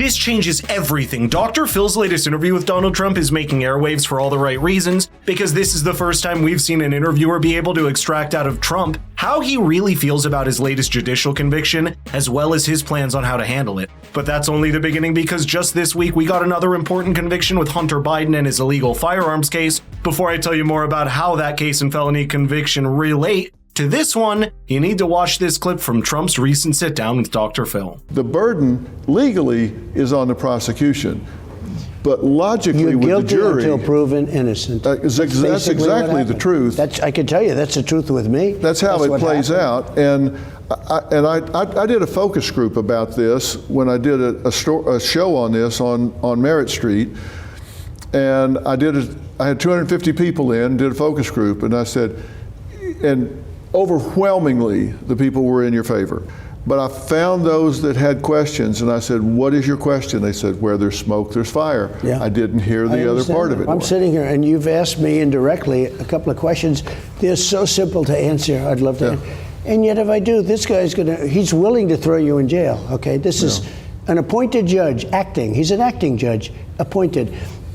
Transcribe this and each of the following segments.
This changes everything. Dr. Phil's latest interview with Donald Trump is making airwaves for all the right reasons, because this is the first time we've seen an interviewer be able to extract out of Trump how he really feels about his latest judicial conviction, as well as his plans on how to handle it. But that's only the beginning, because just this week we got another important conviction with Hunter Biden and his illegal firearms case. Before I tell you more about how that case and felony conviction relate to this one, you need to watch this clip from Trump's recent sit-down with Dr. Phil. The burden legally is on the prosecution, but logically with the jury, until proven innocent. That's exactly the truth. I can tell you that's the truth with me. That's how it plays out. And I did a focus group about this when I did a show on this on Merritt Street, and I had 250 people in, did a focus group, and I said, and overwhelmingly, the people were in your favor. But I found those that had questions, and I said, what is your question? They said, where there's smoke, there's fire. Yeah. I didn't hear the other part of it. I'm sitting here, and you've asked me indirectly a couple of questions. They're so simple to answer. I'd love to. Yeah. And yet, if I do, this guy's he's willing to throw you in jail, okay? This is an appointed judge, acting. He's an acting judge, appointed.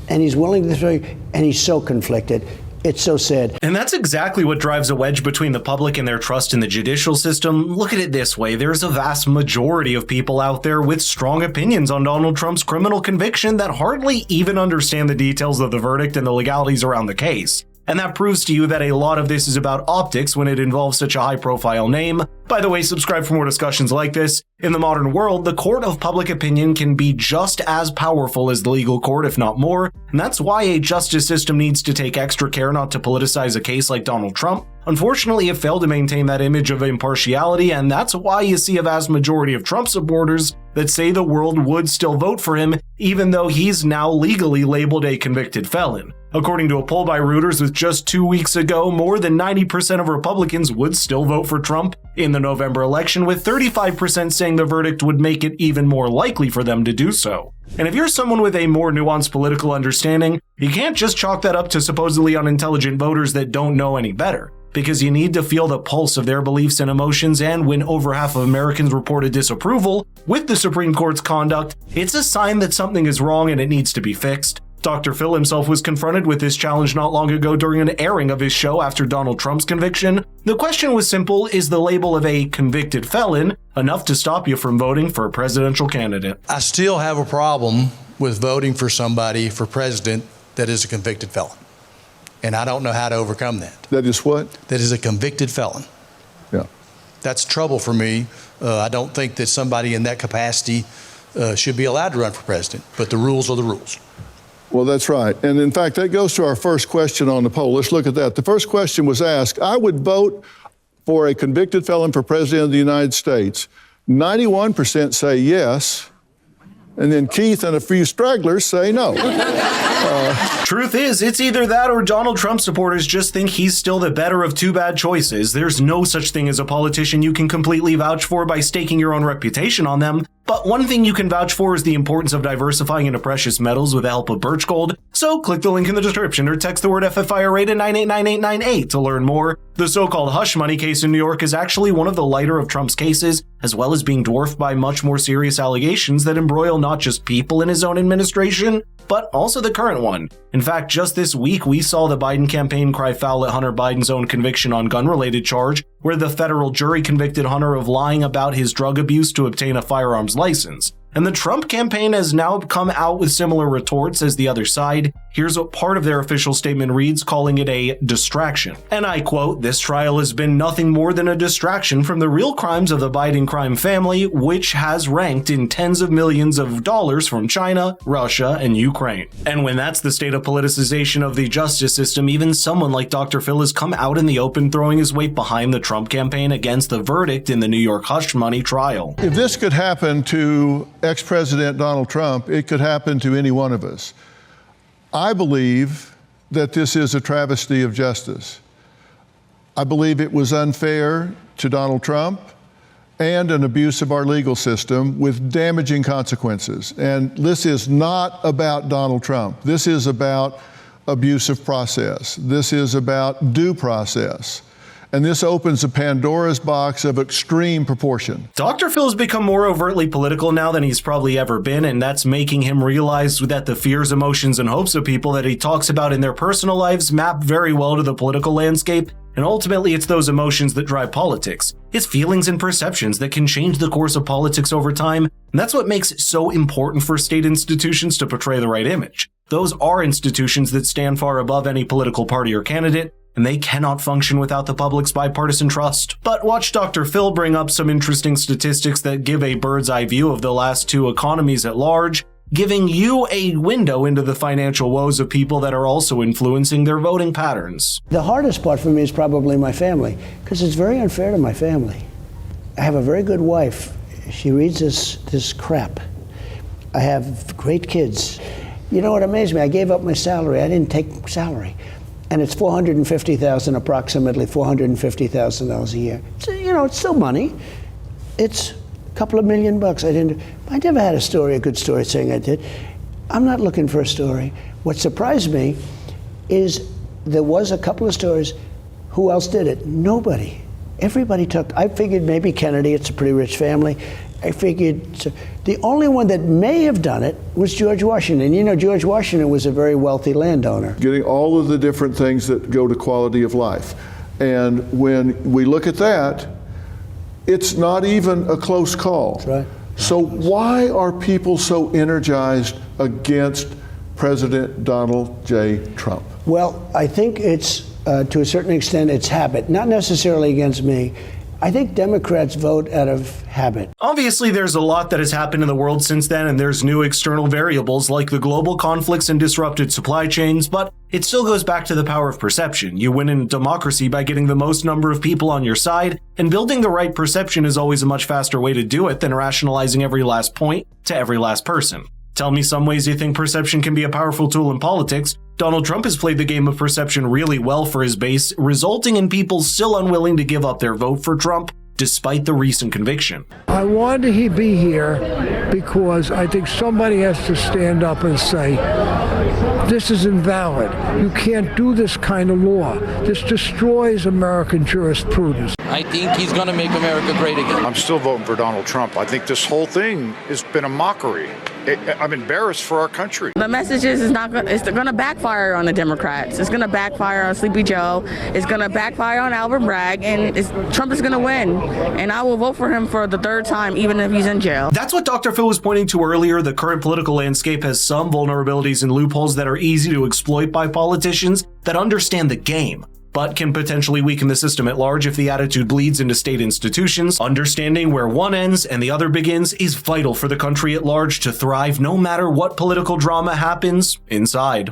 And he's willing to throw you, and he's so conflicted. It's so sad. And that's exactly what drives a wedge between the public and their trust in the judicial system. Look at it this way. There's a vast majority of people out there with strong opinions on Donald Trump's criminal conviction that hardly even understand the details of the verdict and the legalities around the case. And that proves to you that a lot of this is about optics when it involves such a high-profile name. By the way, subscribe for more discussions like this. In the modern world, the court of public opinion can be just as powerful as the legal court, if not more, and that's why a justice system needs to take extra care not to politicize a case like Donald Trump. Unfortunately, it failed to maintain that image of impartiality, and that's why you see a vast majority of Trump supporters that say the world would still vote for him, even though he's now legally labeled a convicted felon. According to a poll by Reuters with just 2 weeks ago, more than 90% of Republicans would still vote for Trump in the November election, with 35% saying the verdict would make it even more likely for them to do so. And if you're someone with a more nuanced political understanding, you can't just chalk that up to supposedly unintelligent voters that don't know any better, because you need to feel the pulse of their beliefs and emotions, and when over half of Americans reported disapproval with the Supreme Court's conduct, it's a sign that something is wrong and it needs to be fixed. Dr. Phil himself was confronted with this challenge not long ago during an airing of his show after Donald Trump's conviction. The question was simple: is the label of a convicted felon enough to stop you from voting for a presidential candidate? I still have a problem with voting for somebody for president that is a convicted felon. And I don't know how to overcome that. That is what? That is a convicted felon. Yeah. That's trouble for me. I don't think that somebody in that capacity should be allowed to run for president, but the rules are the rules. Well, that's right. And in fact, that goes to our first question on the poll. Let's look at that. The first question was asked, I would vote for a convicted felon for president of the United States. 91% say yes. And then Keith and a few stragglers say no. Truth is, it's either that or Donald Trump supporters just think he's still the better of two bad choices. There's no such thing as a politician you can completely vouch for by staking your own reputation on them. But one thing you can vouch for is the importance of diversifying into precious metals with the help of birch gold. So click the link in the description or text the word FFIRA to 989898 to learn more. The so-called hush money case in New York is actually one of the lighter of Trump's cases, as well as being dwarfed by much more serious allegations that embroil not just people in his own administration, but also the current one. In fact, just this week, we saw the Biden campaign cry foul at Hunter Biden's own conviction on gun-related charge, where the federal jury convicted Hunter of lying about his drug abuse to obtain a firearms license. And the Trump campaign has now come out with similar retorts as the other side. Here's what part of their official statement reads, calling it a distraction. And I quote, "This trial has been nothing more than a distraction from the real crimes of the Biden crime family, which has ranked in tens of millions of dollars from China, Russia, and Ukraine." And when that's the state of politicization of the justice system, even someone like Dr. Phil has come out in the open throwing his weight behind the Trump campaign against the verdict in the New York hush money trial. If this could happen to ex-President Donald Trump, it could happen to any one of us. I believe that this is a travesty of justice. I believe it was unfair to Donald Trump and an abuse of our legal system with damaging consequences. And this is not about Donald Trump. This is about abuse of process. This is about due process. And this opens a Pandora's box of extreme proportion. Dr. Phil has become more overtly political now than he's probably ever been, and that's making him realize that the fears, emotions, and hopes of people that he talks about in their personal lives map very well to the political landscape, and ultimately it's those emotions that drive politics. It's feelings and perceptions that can change the course of politics over time, and that's what makes it so important for state institutions to portray the right image. Those are institutions that stand far above any political party or candidate, and they cannot function without the public's bipartisan trust. But watch Dr. Phil bring up some interesting statistics that give a bird's eye view of the last two economies at large, giving you a window into the financial woes of people that are also influencing their voting patterns. The hardest part for me is probably my family, because it's very unfair to my family. I have a very good wife. She reads this crap. I have great kids. You know what amazed me? I gave up my salary. I didn't take salary. And it's $450,000, approximately $450,000 a year. So, it's still money. It's a couple of $1 million. I never had a good story saying I did. I'm not looking for a story. What surprised me is there was a couple of stories. Who else did it? Nobody. Everybody took. I figured maybe Kennedy, it's a pretty rich family. I figured the only one that may have done it was George Washington. George Washington was a very wealthy landowner. Getting all of the different things that go to quality of life. And when we look at that, it's not even a close call. That's right. So why are people so energized against President Donald J. Trump? Well, I think it's, to a certain extent, it's habit. Not necessarily against me. I think Democrats vote out of habit. Obviously, there's a lot that has happened in the world since then, and there's new external variables like the global conflicts and disrupted supply chains, but it still goes back to the power of perception. You win in democracy by getting the most number of people on your side, and building the right perception is always a much faster way to do it than rationalizing every last point to every last person. Tell me some ways you think perception can be a powerful tool in politics. Donald Trump has played the game of perception really well for his base, resulting in people still unwilling to give up their vote for Trump, despite the recent conviction. I wanted he be here because I think somebody has to stand up and say, this is invalid. You can't do this kind of law. This destroys American jurisprudence. I think he's going to make America great again. I'm still voting for Donald Trump. I think this whole thing has been a mockery. I'm embarrassed for our country. The message is it's going to backfire on the Democrats. It's going to backfire on Sleepy Joe. It's going to backfire on Albert Bragg, and Trump is going to win. And I will vote for him for the third time, even if he's in jail. That's what Dr. Phil was pointing to earlier. The current political landscape has some vulnerabilities and loopholes that are easy to exploit by politicians that understand the game, but can potentially weaken the system at large if the attitude bleeds into state institutions. Understanding where one ends and the other begins is vital for the country at large to thrive no matter what political drama happens inside.